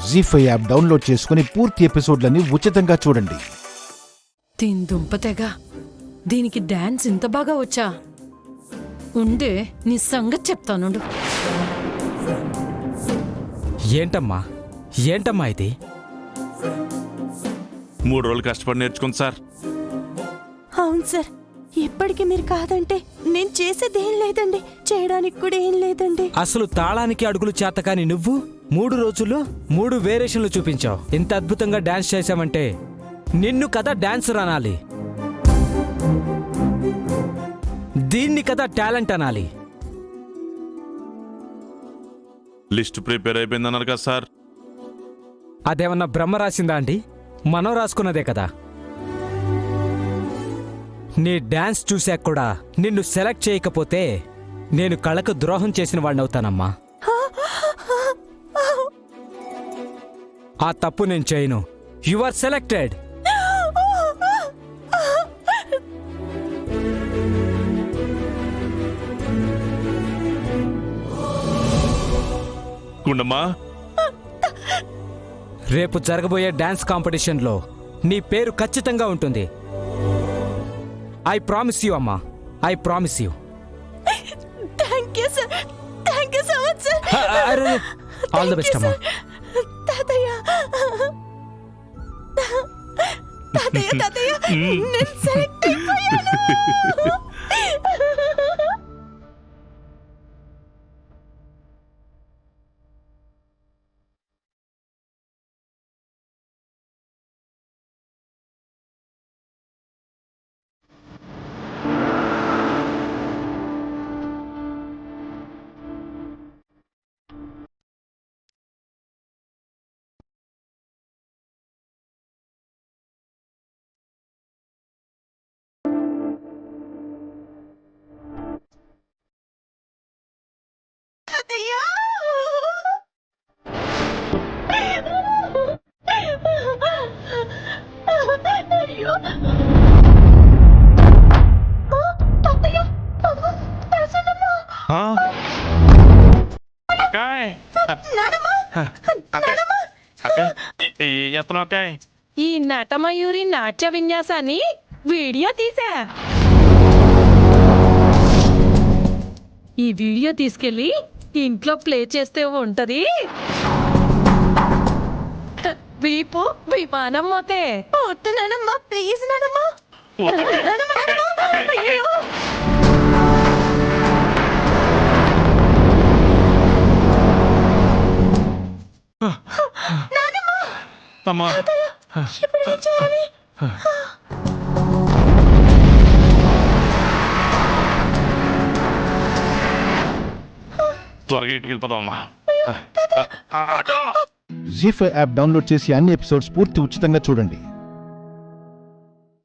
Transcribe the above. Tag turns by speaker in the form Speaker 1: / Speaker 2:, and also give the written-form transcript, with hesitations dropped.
Speaker 1: జీ5 app download చేసుకుని పూర్తి ఎపిసోడ్లని ఉచితంగా చూడండి.
Speaker 2: దీని దుంపతేగా, దీనికి డాన్స్ ఇంత బాగా వచ్చా? ఉండే నీ సంగతి చెప్తానుండు.
Speaker 3: ఏంటమ్మా ఏంటమ్మా ఇది?
Speaker 4: 3 రోజులు కష్టపడి నేర్చుకుంది సార్.
Speaker 5: అవును సార్, ఇప్పటికి మీరు కాదంటే నేను చేసేది ఏం లేదండి, చేయడానికి కూడా ఏం లేదండి.
Speaker 3: అసలు తాళానికి అడుగులు చేతకాని నువ్వు 3 రోజుల్లో 3 వేరియేషన్లు చూపించావు. ఇంత అద్భుతంగా డాన్స్ చేశామంటే నిన్ను కదా డాన్సర్ అనాలి, దీన్ని కదా టాలెంట్ అనాలి.
Speaker 4: లిస్ట్ ప్రిపేర్ అయిపోయిందన్నారు కదా సార్.
Speaker 3: అదేమన్నా బ్రహ్మ రాసిందా అండి? మనం రాసుకున్నదే కదా. నీ డాన్స్ చూశాక కూడా నిన్ను సెలెక్ట్ చేయకపోతే నేను కళకు ద్రోహం చేసిన వాడినవుతానమ్మా. ఆ తప్పు నేను చేయను. You are selected.
Speaker 4: గుండమ్మా,
Speaker 3: రేపు జరగబోయే డాన్స్ కాంపిటీషన్లో నీ పేరు ఖచ్చితంగా ఉంటుంది. ఐ ప్రామిస్ యూ అమ్మా, I promise you.
Speaker 5: Thank you sir, thank you so much sir.
Speaker 3: All the best అమ్మా.
Speaker 5: తాతయ్య తాతయ్య తాతయ్య, నేను సెలెక్ట్ అయిపోయాను.
Speaker 2: ఈ నటమయూరి నాట్య విన్యాసాన్ని వీడియో తీసా. ఈ వీడియో తీసుకెళ్ళి ఇంట్లో ప్లే చేస్తే ఉంటది వీపు విమానం మోతే.
Speaker 5: వద్దు నానమ్మ, ప్లీజ్ నానమ్మ.
Speaker 4: త్వరగా ఇంటికి వెళ్ళిపోదామమ్మా.
Speaker 1: జీ5 యాప్ డౌన్లోడ్ చేసి అన్ని ఎపిసోడ్స్ పూర్తి ఉచితంగా చూడండి.